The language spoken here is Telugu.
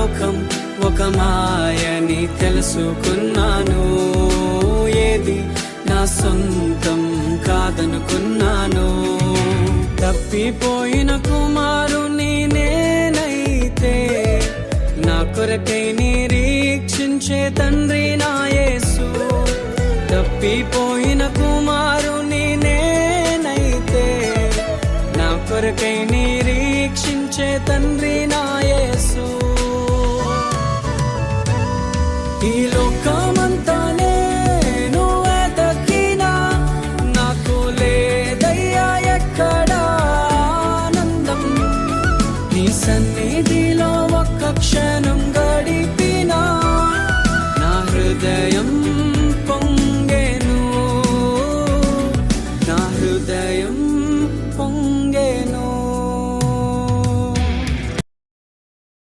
లోకం ఒక మాయని తెలుసుకున్నాను. ఏది నా సొంతం కాదనుకున్నాను. తప్పిపోయిన కుమారుని నేనైతే నా కొరకై నిరీక్షించే తండ్రి